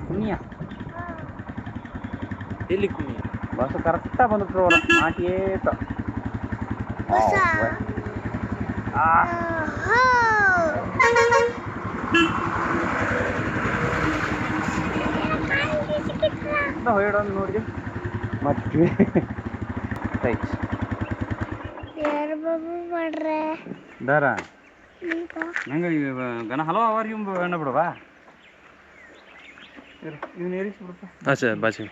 ಕುಣಿಯ ಎಲ್ಲಿ ಕುಣಿಯ ಬಸ್ ಕರೆಕ್ಟಾಗಿ ಬಂದ್ಬಿಟ್ರು ಅವರು ಆಟೇತ ಹೊಯ್ಡೋದು ನೋಡಿದ್ವಿ ಮತ್ತೆ ದಾರ ನಂಗೆ ಗನ ಹಲೋ ಅವರ್ ಇವ್ ಬೇಡ ಬಿಡವಾ ಇವ್ನು ಏರಿಸ್ಬಿಡಪ್ಪ ಆಚೆ ಬಾಚಿ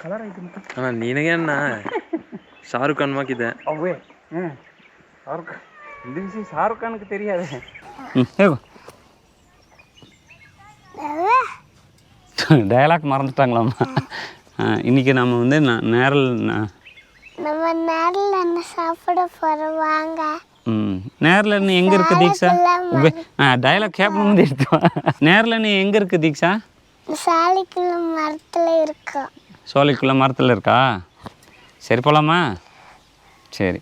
ಕಲರ್ ಐತಿ ಮತ್ತೆ ನಿನಗೇನ ಶಾರುಖ್ ಖಾನ್ ಮಾಕಿದ್ದೆ ಅವೇ ஷாருக் கானுக்கு தெரியாது டயலாக் மறந்துட்டாங்களாம்மா இன்னைக்கு நம்ம வந்து நேரல் நம்ம நேரல் என்ன சாப்பிட போறோம் வாங்க நேரல நீ எங்க இருக்கு தீக்ஷா டயலாக் கேட்கணும் வந்து எடுத்து நேரல நீ எங்க இருக்கு தீக்ஷா சாலிக்குள்ள மரத்துல இருக்கு சோலைக்குள்ள மரத்துல இருக்கா சரி போலாமா சரி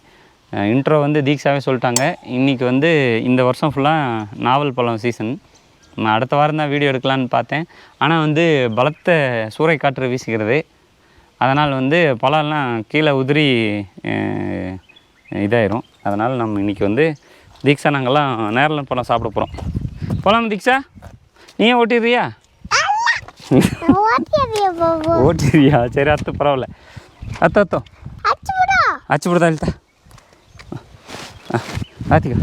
இன்ட்ரோ வந்து தீக்ஷாவே சொல்லிட்டாங்க இன்றைக்கி வந்து இந்த வருஷம் ஃபுல்லாக நாவல் பழம் சீசன் நான் அடுத்த வாரம் தான் வீடியோ எடுக்கலான்னு பார்த்தேன் ஆனால் வந்து பலத்த சூறை காற்று வீசுகிறது அதனால் வந்து பழம்லாம் கீழே உதிரி இதாயிரும் அதனால் நம்ம இன்றைக்கி வந்து தீக்ஷா நாங்கள்லாம் நேரில் பழம் சாப்பிட போகிறோம் போகலாம் தீக்ஷா நீயே ஓட்டிடுறியா ஓட்டிடுறியா சரி அத்து பரவாயில்ல அத்தோ அச்சு விடுதா இல்லத்தா ஆத்திக்கா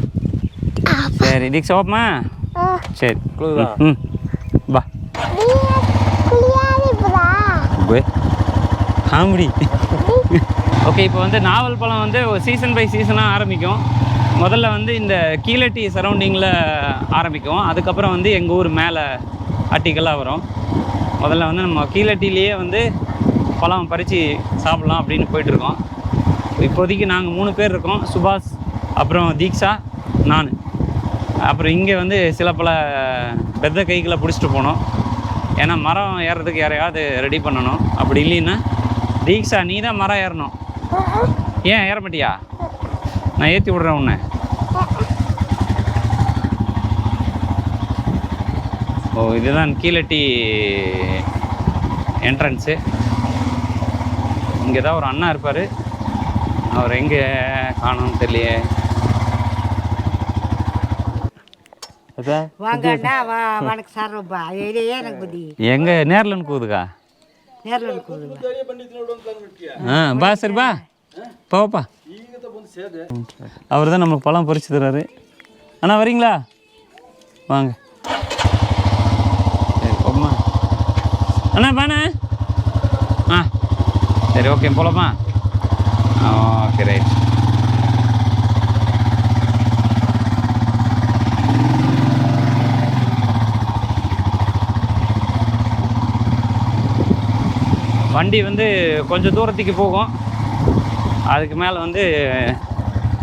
சரி தீக்ஷா ஓப்பமா சரி ம் பா காமெடி ஓகே இப்போ வந்து நாவல் பழம் வந்து சீசன் பை சீசனாக ஆரம்பிக்கும் முதல்ல வந்து இந்த கீழட்டி சரௌண்டிங்கில் ஆரம்பிக்கும் அதுக்கப்புறம் வந்து எங்கள் ஊர் மேலே அட்டிக்கெல்லாம் வரும் முதல்ல வந்து நம்ம கீழட்டிலேயே வந்து பழம் பறித்து சாப்பிட்லாம் அப்படின்னு போயிட்டுருக்கோம் இப்போதைக்கு நாங்கள் 3 பேர் இருக்கோம் சுபாஷ் அப்புறம் தீக்ஷா நான் அப்புறம் இங்கே வந்து சில பல பெத்த கைகளை பிடிச்சிட்டு போனோம் ஏன்னா மரம் ஏறுறதுக்கு யாரையாவது ரெடி பண்ணணும் அப்படி இல்லைன்னா தீக்ஷா நீ தான் மரம் ஏறணும் ஏன் ஏற மாட்டியா நான் ஏற்றி விட்றேன் உன்னை ஓ இதுதான் கீழட்டி என்ட்ரன்ஸு இங்கே தான் ஒரு அண்ணா இருப்பார் அவர் எங்கே காணோன்னு தெரியலையே எங்க நேர்லன்னு கூதுக்கா பா சரி பா போப்பா அவர் தான் நமக்கு பழம் பறிச்சு தர்றாரு அண்ணா வரீங்களா வாங்க சரி போமா அண்ணா பாண்ணா சரி ஓகே போலமா ஓகே ரைட் வண்டி வந்து கொஞ்சம் தூரத்துக்கு போகும் அதுக்கு மேலே வந்து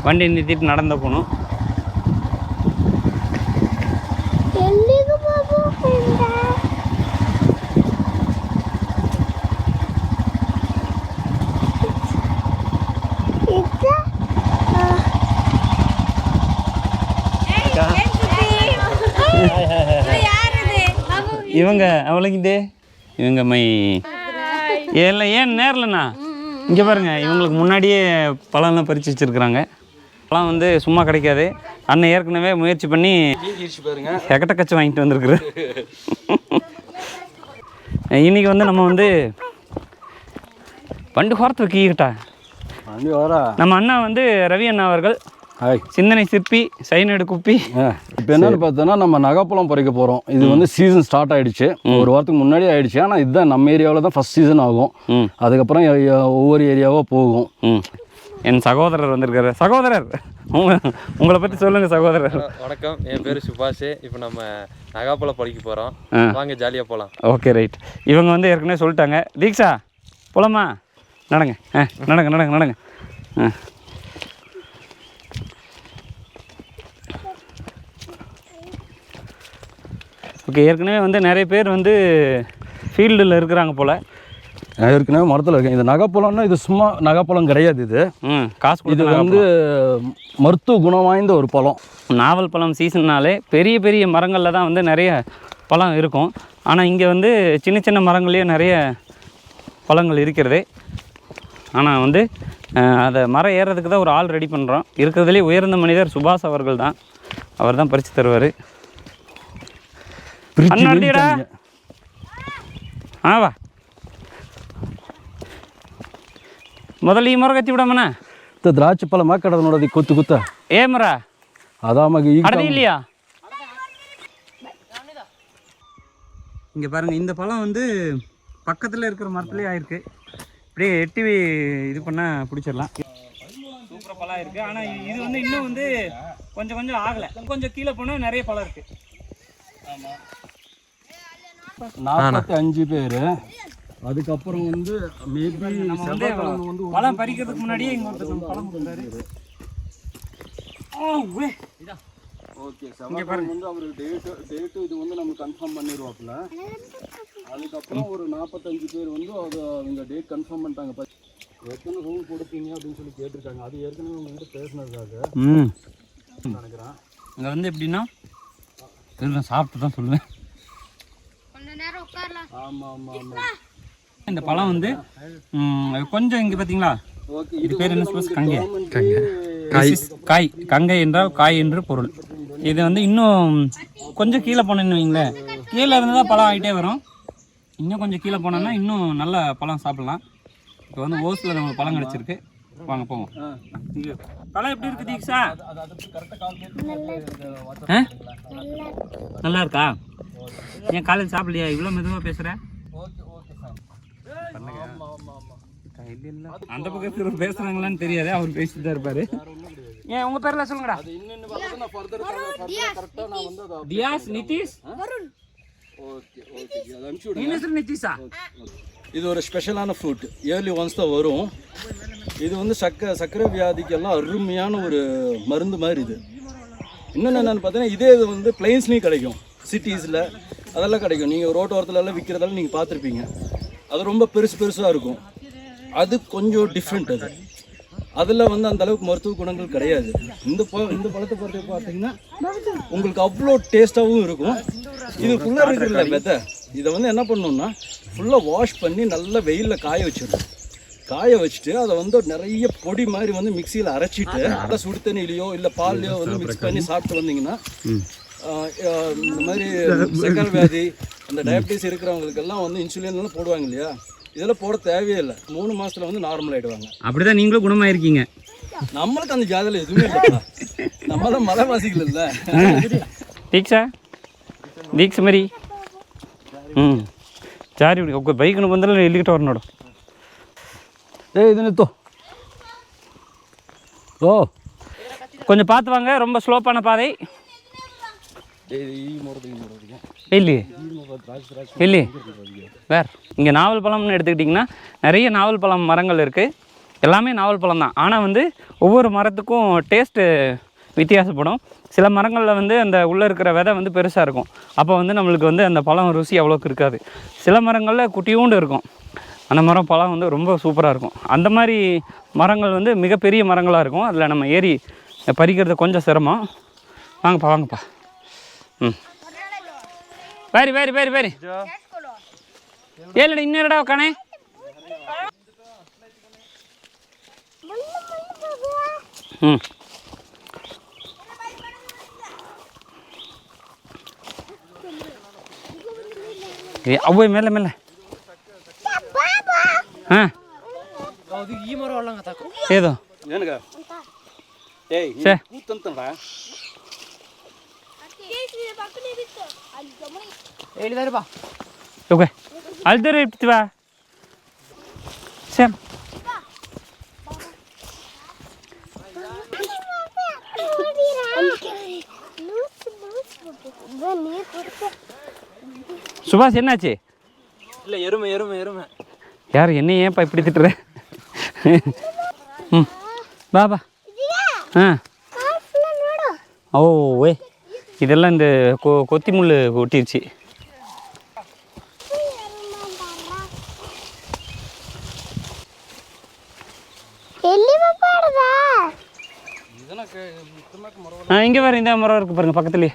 வண்டி நிறுத்திட்டு நடந்து போகணும் இவங்க அவளைக்குதே இவங்க மை ஏன் நேரலண்ணா இங்கே பாருங்கள் இவங்களுக்கு முன்னாடியே பழம்லாம் பறித்து வச்சுருக்குறாங்க பழம் வந்து சும்மா கிடைக்காது அண்ணன் ஏற்கனவே முயற்சி பண்ணி எக்கட்ட கச்சி வாங்கிட்டு வந்துருக்குறேன் இன்றைக்கி வந்து நம்ம வந்து வண்டி ஹோரத்தில் கீக்கிட்டா நம்ம அண்ணா வந்து ரவி அண்ணா அவர்கள் சிந்தனை சிற்பி சைனடு குப்பி இப்போ என்னன்னு பார்த்தோன்னா நம்ம நகைப்பழம் பறிக்க போகிறோம் இது வந்து சீசன் ஸ்டார்ட் ஆகிடுச்சு ஒரு வாரத்துக்கு முன்னாடி ஆகிடுச்சு ஆனால் இதுதான் நம்ம ஏரியாவில் தான் ஃபஸ்ட் சீசன் ஆகும் அதுக்கப்புறம் ஒவ்வொரு ஏரியாவாக போகும் என் சகோதரர் வந்திருக்காரு சகோதரர் உங்களை பற்றி சொல்லுங்கள் சகோதரர் வணக்கம் என் பேர் சுபாஷ் இப்போ நம்ம நகைப்பழம் பறிக்க போகிறோம் வாங்க ஜாலியாக போகலாம் ஓகே ரைட் இவங்க வந்து ஏற்கனவே சொல்லிட்டாங்க தீக்ஷா போலாமா நடங்க நடங்க நடங்க நடங்க ஓகே ஏற்கனவே வந்து நிறைய பேர் வந்து ஃபீல்டில் இருக்கிறாங்க போல் ஏற்கனவே மரத்தில் இருக்கேன். இது நகைப்பழம்னா இது சும்மா நகைப்பழம் கிடையாது. இது காசு இது வந்து மருத்துவ குணம் வாய்ந்த ஒரு பழம். நாவல் பழம் சீசன்னாலே பெரிய பெரிய மரங்களில் தான் வந்து நிறைய பழம் இருக்கும். ஆனால் இங்கே வந்து சின்ன சின்ன மரங்கள்லேயே நிறைய பழங்கள் இருக்கிறது. ஆனால் வந்து அதை மரம் ஏறுறதுக்கு தான் ஒரு ஆள் ரெடி பண்ணுறோம். இருக்கிறதுலே உயர்ந்த மனிதர் சுபாஷ் அவர்கள் தான். அவர் தான் பறித்து தருவார். அண்ணாடிடா வா ಮೊದಲು ಈ ಮರ ಗತ್ತಿ ಬಿಡಮ್ಮನ ದ್ರಾಕ್ಷಿ ಫಲ ಮಾಕಡದ ನೋಡೋದು ಕುತ್ತು ಕುತ್ತ ಏ ಮರ அதாம அடது இல்லையா? இங்கே பாருங்கள், இந்த பழம் வந்து பக்கத்தில் இருக்கிற மரத்துலேயே ஆயிருக்கு. இப்படியே எட்டி இது பண்ணால் பிடிச்சிடலாம். சூப்பராக பழம் இருக்குது. ஆனால் இது வந்து இன்னும் வந்து கொஞ்சம் கொஞ்சம் ஆகலை. கொஞ்சம் கீழே போனால் நிறைய பழம் இருக்குது. ஆமாம், 45 பேர். அதுக்கப்புறம் வந்து மேபி நம்ம வந்து பழம் பறிக்கிறதுக்கு முன்னாடியே இங்கே ஒருத்தர் பழம் கொடுத்தாரு. ஓகே, செவ்வாய்க்கிழமை வந்து அவர் டேட்டு இது வந்து நம்ம கன்ஃபார்ம் பண்ணிடுவாப்புல. அதுக்கப்புறம் ஒரு 45 பேர் வந்து அதை அவங்க டேட் கன்ஃபார்ம் பண்ணிட்டாங்க. எத்தனை ரூம் கொடுப்பீங்க அப்படின்னு சொல்லி கேட்டிருக்காங்க. அது ஏற்கனவே உங்ககிட்ட பேசினதுக்காக நினைக்கிறேன். இங்கே வந்து எப்படின்னா நான் சாப்பிட்டு தான் சொல்லுவேன். ஆமாம் ஆமாம் ஆமாம். இந்த பழம் வந்து கொஞ்சம் இங்கே பார்த்தீங்களா, இது பேர் என்ன சொல்லுங்க? காய். கங்கை என்றால் காய் என்று பொருள். இது வந்து இன்னும் கொஞ்சம் கீழே போனேன்னு வைங்களேன், கீழே இருந்து தான் பழம் ஆகிட்டே வரும். இன்னும் கொஞ்சம் கீழே போனோன்னா இன்னும் நல்ல பழம் சாப்பிடலாம். இப்போ வந்து ஓஸில் நம்மளுக்கு பழம் கிடச்சிருக்கு. வாங்க போவோம். பழம் எப்படி இருக்குது தீக்ஷா? நல்லா இருக்கா? ஏன் காலையில் சாப்பிடலையா? இவ்வளோ மெதுவாக பேசுகிறேன். அந்த பக்கத்தில் பேசுகிறாங்களான்னு தெரியாது, அவர் பேசிட்டு தான் இருப்பாரு. ஏன் உங்கள் பேரில் சொல்லுங்கடா. தியாஸ், நிதிஷ், நிதிஷா. இது ஒரு ஸ்பெஷலான ஃப்ரூட். இயர்லி ஒன்ஸ் தான் வரும். இது வந்து சர்க்கரை வியாதிக்கெல்லாம் அருமையான ஒரு மருந்து மாதிரி. இது இன்னொன்று என்னென்னு பார்த்தீங்கன்னா, இதே இது வந்து பிளைன்ஸ்லேயும் கிடைக்கும், சிட்டிஸில் அதெல்லாம் கிடைக்கும். நீங்கள் ரோட்டோரத்துலலாம் விற்கிறதெல்லாம் நீங்கள் பார்த்துருப்பீங்க. அது ரொம்ப பெருசாக இருக்கும். அது கொஞ்சம் டிஃப்ரெண்ட். அதில் வந்து அந்த அளவுக்கு மருத்துவ குணங்கள் கிடையாது. இந்த பழத்தை பொறுத்த பார்த்தீங்கன்னா உங்களுக்கு அவ்வளோ டேஸ்ட்டாகவும் இருக்கும். இது ஃபுல்லாக இருக்குல்ல விதை, இதை வந்து என்ன பண்ணணும்னா ஃபுல்லாக வாஷ் பண்ணி நல்லா வெயிலில் காய வச்சிடணும். காய வச்சுட்டு அதை வந்து நிறைய பொடி மாதிரி வந்து மிக்சியில் அரைச்சிட்டு நல்லா சுடு தண்ணியிலையோ இல்லை பால்லையோ வந்து மிக்ஸ் பண்ணி சாப்பிட்டு வந்தீங்கன்னா இந்த மாதிரி சக்கரை வியாதி, அந்த டயபிட்டிஸ் இருக்கிறவங்களுக்கெல்லாம் வந்து இன்சுலின்லாம் போடுவாங்க இல்லையா, இதெல்லாம் போட தேவையே இல்லை. 3 மாதத்தில் வந்து நார்மல் ஆகிடுவாங்க. அப்படிதான் நீங்களும் குணமாயிருக்கீங்க. நம்மளுக்கு அந்த ஜாதியில் எதுவுமே இல்லை. நம்ம தான் மலைவாசிகள் இல்லை. தீக்ஷா தீக்ஷ மாதிரி சாரி ఒక బైక్ను ಬಂದಲ್ಲ ಎಲ್ಲಿಗೆ ಹೊರ ನೋಡು. ಇದನ್ನಿತ್ತು ஓ கொஞ்சம் பார்த்து வாங்க, ரொம்ப ஸ்லோப்பான பாதை. இல்லை இல்லை வேறு. இங்கே நாவல் பழம்னு எடுத்துக்கிட்டிங்கன்னா நிறைய நாவல் பழம் மரங்கள் இருக்குது. எல்லாமே நாவல் பழம் தான். ஆனால் வந்து ஒவ்வொரு மரத்துக்கும் டேஸ்ட்டு வித்தியாசப்படும். சில மரங்களில் வந்து அந்த உள்ளே இருக்கிற விதை வந்து பெருசாக இருக்கும். அப்போ வந்து நம்மளுக்கு வந்து அந்த பழம் ருசி அவ்வளோக்கு இருக்காது. சில மரங்களில் குட்டியூண்டு இருக்கும். அந்த மரம் பழம் வந்து ரொம்ப சூப்பராக இருக்கும். அந்த மாதிரி மரங்கள் வந்து மிகப்பெரிய மரங்களாக இருக்கும். அதில் நம்ம ஏறி பறிக்கிறது கொஞ்சம் சிரமம். வாங்கப்பா வாங்கப்பா. ಬೇರೆ ಬೇರೆ ಬೇರೆ ಬೇರೆ ಹೇಳಿ ಇನ್ನೆರಡ ಕಣೆ. ಅವೇ ಮೇಲೆ ಮೇಲೆ ಹಾಂ ಏದು ಓಕೆ ಅಲ್ದರೆ ಇರ್ತೀವ ಸೇಮ್ சுபாஷ் என்னாச்சு? இல்லை எருமை எருமை எருமை. யார் என்ன ஏன்ப்பா இப்படி திட்டுற? பாபா ஓ ஓ இதெல்லாம் இந்த கொத்தி முள் ஒட்டிருச்சு. இங்கே பாரு, இந்த மரம் இருக்குது பாருங்க பக்கத்துலேயே.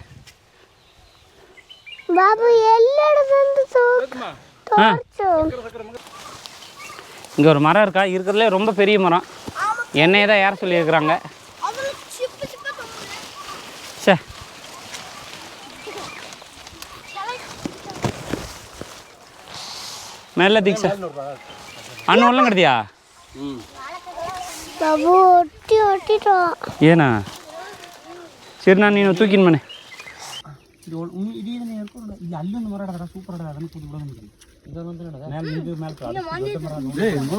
బాబు ఎల్లడదందు తోర్చు இங்கே ஒரு மரம் இருக்கா, இருக்கிறதுலே ரொம்ப பெரிய மரம். என்னையே தான் யார் சொல்லியிருக்கிறாங்க. சே மேலே தீக்ஷா அண்ணன் ஒன்றும் கிடையா? బాబు ఒట్టి ఒట్టిటో ஏண்ணா சரிண்ணா, நீ தூக்கின் மண்ணே.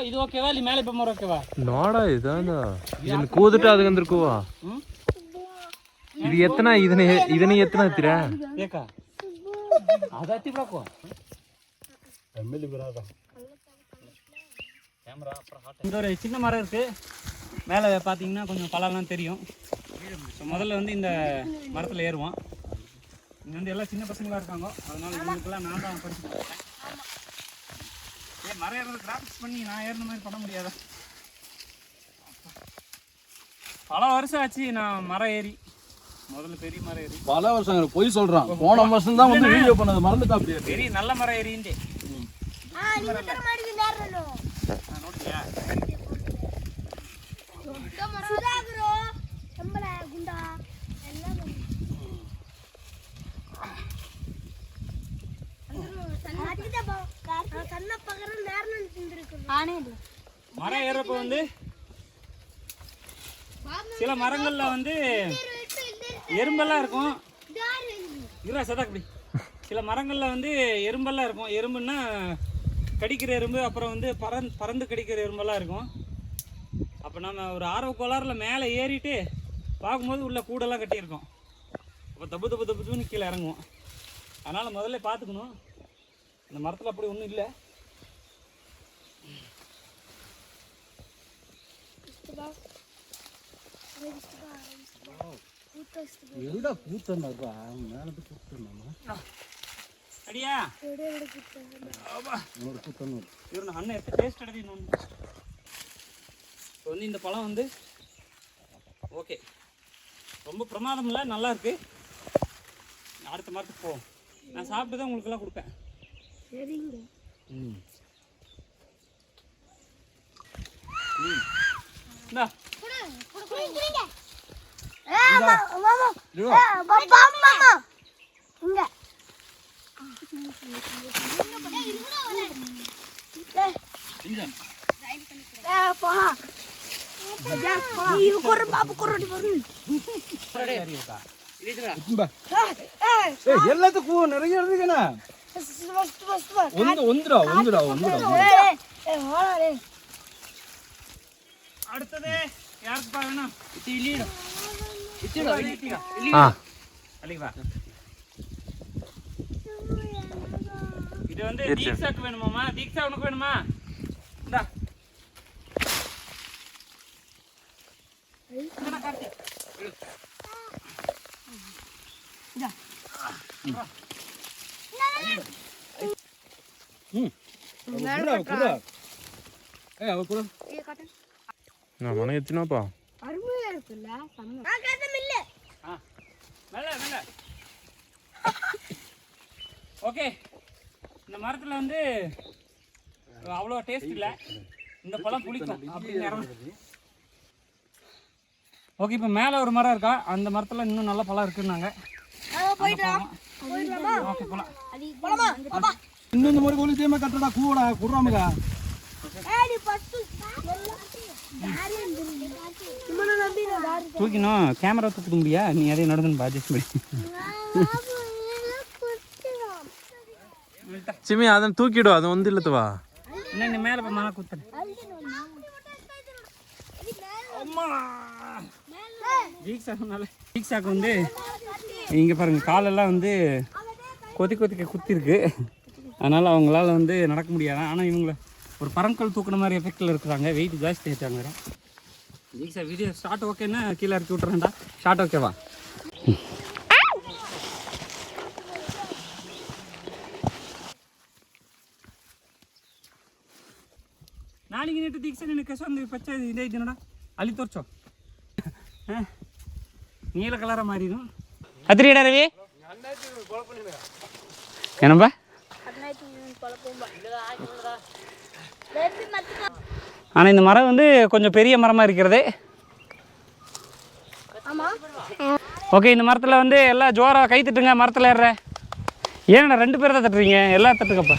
இது ஓகேவா இல்லை மேலே இப்போ மரம் ஓகேவா? ನೋಡ ಇದನ್ನ ಕೂದಿಟ್ಟು ಅದಕ್ಕೆ ಅಂದ್ರಕೂವ ಇದು ಎತ್ತನ ಇದನ್ನ ಎತ್ತನ ಹತ್ತಿರ ஏக்கா அதை அத்தி பிடாக்கோ இங்கே ஒரு சின்ன மரம் இருக்குது. மேலே பார்த்தீங்கன்னா கொஞ்சம் பழம்லாம் தெரியும். ஸோ முதல்ல வந்து இந்த மரத்தில் ஏறுவோம். இங்கே வந்து எல்லாம் சின்ன பசங்களாக இருக்காங்க, அதனால இவங்களுக்கெல்லாம் நான் தான் படிச்சு கொடுத்தேன். மரம் ஏறது கிராஃபிக்ஸ் பண்ணி நான் ஏறின மாதிரி பண்ண முடியாதா? பல வருஷம் ஆச்சு நான் மரம் ஏறி, முதல்ல பெரிய மரம் ஏறி. பல வருஷம் போய் சொல்கிறான். போன வருஷம் தான் வந்து வீடியோ பண்ணது மறந்துட்டா. அப்படியே பெரிய நல்ல மரம் ஏறிண்டே ನೋಡಿದ್ಯಾ? மரம் ஏறப்ப வந்து சில மரங்கள்ல வந்து எறும்பெல்லாம் இருக்கும். சதாக்குடி சில மரங்கள்ல வந்து எறும்பெல்லாம் இருக்கும். எறும்புன்னா கடிக்கிற எறும்பு, அப்புறம் வந்து பறந்து கடிக்கிற எறும்பெல்லாம் இருக்கும். அப்போ நம்ம ஒரு ஆர்வ கோளாறுல மேலே ஏறிட்டு பார்க்கும்போது உள்ள கூடெல்லாம் கட்டியிருக்கோம். அப்போ தப்பு தப்பு தப்புன்னு கீழே இறங்குவோம். அதனால் முதல்ல பார்த்துக்கணும். இந்த மரத்தில் அப்படி ஒன்றும் இல்லை. அடியா அண்ணன் எடுத்து டேஸ்ட் எடுத்து. இப்போ வந்து இந்த பழம் வந்து ஓகே, ரொம்ப பிரமாதம் இல்லை, நல்லா இருக்கு. அடுத்த மரத்துக்கு போவோம். நான் சாப்பிட்டு தான் உங்களுக்கெல்லாம் கொடுப்பேன். சரிங்க. இந்தா எல்லாத்துக்கும் நிறைய இருக்குண்ணா. அடுத்தது யாருக்குப்பா வேணும்? இது வந்து தீக்ஷாக்கு வேணுமாமா? தீக்ஷா உனக்கு வேணுமா? இந்தா மன எத்தினாப்பா அருமையா இருக்குல்ல? ஓகே, இந்த மரத்தில் வந்து அவ்வளோ டேஸ்ட் இல்லை. இந்த பழம் புளிக்கும் அப்படின்னு. ஓகே, இப்போ மேலே ஒரு மரம் இருக்கா, அந்த மரத்தில் இன்னும் நல்ல பழம் இருக்குன்னாங்க. ஓகே போகலாம். இன்னொன்று மாதிரி கோழி தேமா கட்டடா கூடா குடுறாமக்கா. தூக்கினோம், கேமரா தூக்க முடியா? நீ அதையும் நடந்துன்னு அட்ஜஸ்ட் பண்ணி. சிமி ಅದನ್ನ ತೂಕಿಡು, ಅದು ಒಂದಿಲ್ಲತವಾ. இன்னும் மேலே இப்போ மரம் குத்துறேன். தீக்ஷாக்கு வந்து இங்கே பாருங்கள், காலெல்லாம் வந்து கொதிக்க குத்திருக்கு. அதனால் அவங்களால வந்து நடக்க முடியாது. ஆனால் இவங்கள ஒரு பரங்கல் தூக்குன மாதிரி எஃபெக்டில் இருக்கிறாங்க. வெயிட் ஜாஸ்தி ஆகிட்டாங்க. தீக்ஷா வீடியோ ஸ்டார்ட் ஓகேன்னா கீழே இறக்கி விட்றேன்டா. ஸ்டார்ட் ஓகேவா? ನಾಳೆಗೆ ನೀಟು ದೀಕ್ಷೆ ನಿನ್ನ ಕಸ ಒಂದು ಪಚ್ಚ ಇದೆ ಇದನ್ನಡ ಅಲ್ಲಿ ತೋರ್ಸೋ. நீல கலராக மாறிடும். கத்திரிடா ரவி என்னப்பா? ஆனால் இந்த மரம் வந்து கொஞ்சம் பெரிய மரமாக இருக்கிறது. ஓகே, இந்த மரத்தில் வந்து எல்லாம் ஜோராக கை தட்டுங்க. மரத்தில் ஏறுற ஏன்னா 2 பேர் தான் தட்டுறீங்க, எல்லாம் தட்டுங்கப்பா.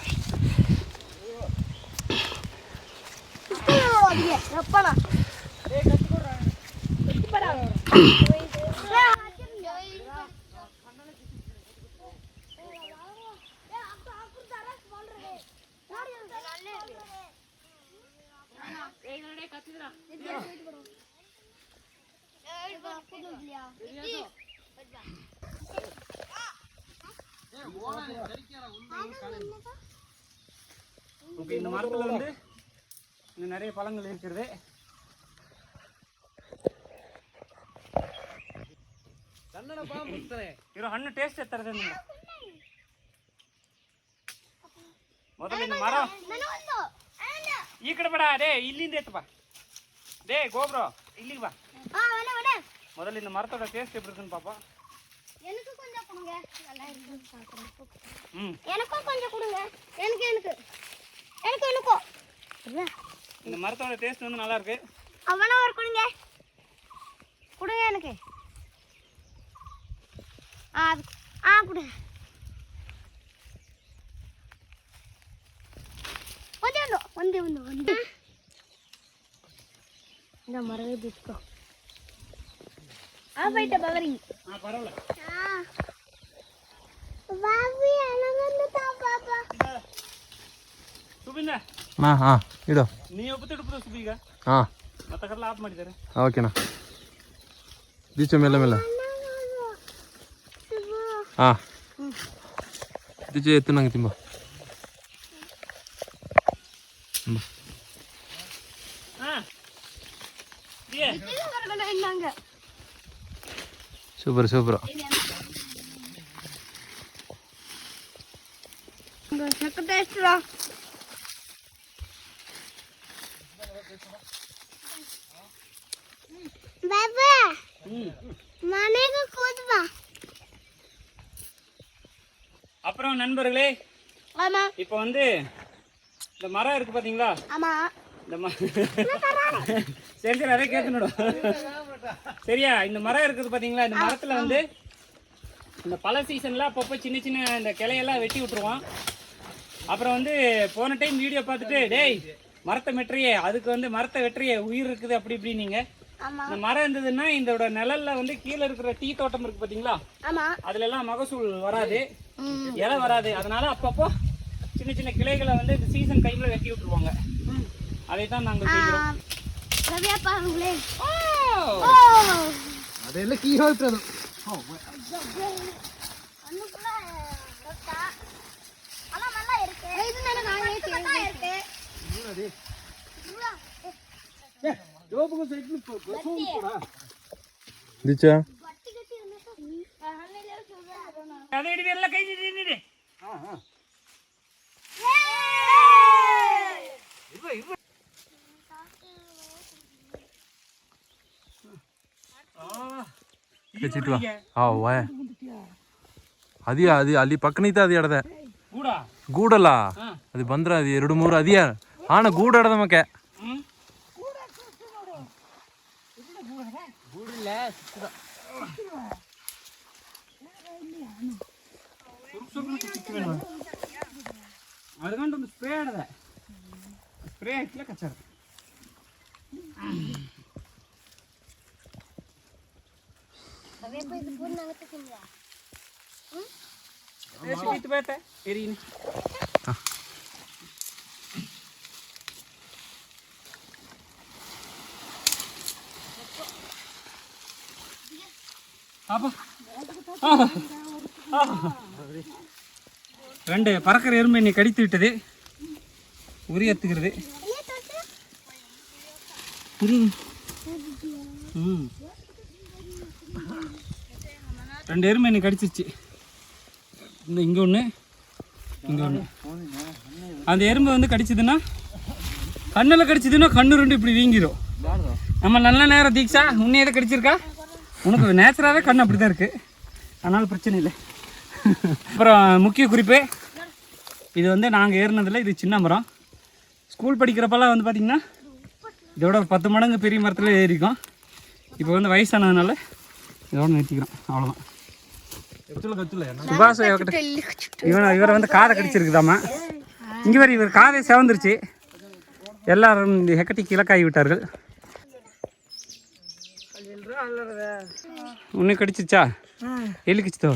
ஓகே, இந்த மரத்தில் வந்து இன்னும் நிறைய பழங்கள் இருக்கிறது. ಇರೋ ಹಣ್ಣು ಟೇಸ್ಟ್ ಎತ್ತರದ ಮೊದಲು இந்த மரம் ಈ ಕಡೆ ಬೇಡ, ಅದೇ ಇಲ್ಲಿಂದ ಎತ್ತು ಬಾ. டே கோப்ரோ இல்லைங்க பா. முதல்ல இந்த மரத்தோட டேஸ்ட் எப்படி இருக்குன்னு பாப்போம். எனக்கும் கொஞ்சம் கொடுங்க. நல்லா இருக்குன்னு பாக்குறேன். எனக்கும் கொஞ்சம் கொடுங்க. எனக்கும் இந்த மரத்தோட டேஸ்ட் வந்து நல்லா இருக்கு. அவனா ஒரு கொடுங்க எனக்கு. கொடுங்க. ಒಂದು இந்த மரவே பிடிக்கும். போயிட்ட பவரி. பரவாயில்ல. ಬಾಬಿ ಅನಗಂದು ತಾ ಪಾಪಾ. ಸುಬಿನ. ಇಡು. ನೀ ಒಬ್ಬತ್ತಿಡ್ಬಿಡು ಸುಬಿ ಈಗ. ಮತ್ತೆ ಕರ್ಲ ಆಫ್ ಮಾಡಿದ್ದಾರೆ. ಓಕೆನಾ. ದೀಚೆ ಮೇಲೆ ದೀಚೆ ಎತ್ತು ನಂಗೆ ತಿಂಬ. Super super. ಬಾಬಾ ಮನೆಗೆ ಕೂತ್ಬಾ. அப்புறம் நண்பர்களே, ஆமா இப்போ வந்து இந்த மரம் இருக்கு பாத்தீங்களா? ஆமா. இந்த சரி சரி அதே கேட்கணும். சரியா, இந்த மரம் இருக்குது பாத்தீங்களா? இந்த மரத்துல வந்து இந்த பல சீசன்ல அப்பப்போ சின்ன சின்ன இந்த கிளையெல்லாம் வெட்டி விட்டுருவோம். அப்புறம் வந்து போன டைம் வீடியோ பார்த்துட்டு டேய் மரத்தை வெட்டுறியே, அதுக்கு வந்து மரத்தை வெட்டுறியே உயிர் இருக்குது அப்படி இப்படி நீங்க. இந்த மரம் இருந்ததுன்னா இதோட நிழல்ல வந்து கீழே இருக்கிற டீ தோட்டம் இருக்கு பாத்தீங்களா? அதுல எல்லாம் மகசூல் வராது, இலை வராது. அதனால அப்பப்போ சின்ன சின்ன கிளைகளை வந்து இந்த சீசன் டைம்ல வெட்டி விட்டுருவாங்க. அதை தான் நாங்கள் செய்கிறோம். ಅದೆಲ್ಲ ಕೀ ಹೇಳ್ತದು. ದೀಚಾ ಅದೇ ಹಿಡಿದು ಎಲ್ಲ ಕೈ ಹಿಡಿದಿದೆ. ಅದಿಯಾ ಅದು ಅಲ್ಲಿ ಪಕ್ಕನಿತ ಅದು ಎಡದೆ ಗೂಡಲ್ಲ ಅದು ಬಂದ್ರ ಅದು 2-3 ಅದಿಯಾ ಆಣ ಗೂಡ ಎಡದ ಮಕ್ಕೆ ಅದೊಂದು ಸ್ಪ್ರೇ ಆಡದ ಸ್ಪ್ರೇ ಹಾಕಿಲ್ಲ ಕಚ್ಚಾರ itu bete iri ini apa ரெண்டு பறக்கிற எறும்பை நீ கடித்து விட்டது உரி எத்துக்கிறது ரெண்டு எறும்பை நீ கடிச்சிருச்சு இந்த இங்கே ஒன்று இங்கே ஒன்று அந்த எறும்பு வந்து கடிச்சதுன்னா கண்ணில் கடிச்சதுன்னா கண்ணு ரெண்டு இப்படி வீங்கிடும் நம்ம நல்ல நேரம் தீக்ஷா உன்னை எதை கடிச்சிருக்கா உனக்கு நேச்சராகவே கண் அப்படி தான் இருக்குது, அதனால் பிரச்சனை இல்லை. அப்புறம் முக்கிய குறிப்பு, இது வந்து நாங்கள் ஏறினதில் இது சின்ன மரம். ஸ்கூல் படிக்கிறப்பெல்லாம் வந்து பார்த்திங்கன்னா இதோட 10 மடங்கு பெரிய மரத்தில் ஏறிக்கும். இப்போ வந்து வயசானதுனால இதோட நிறுத்திக்கிறோம், அவ்வளோதான். சுபாஷ் இவரை வந்து காதை கடிச்சிருக்குதாம்மா. இங்கே வரை இவர் காதை செவந்துருச்சு. எல்லாரும் இந்த ஹெக்கட்டி கிழக்காகி விட்டார்கள். உன்னை கடிச்சிச்சா? எலி கடிச்சிட்டோ?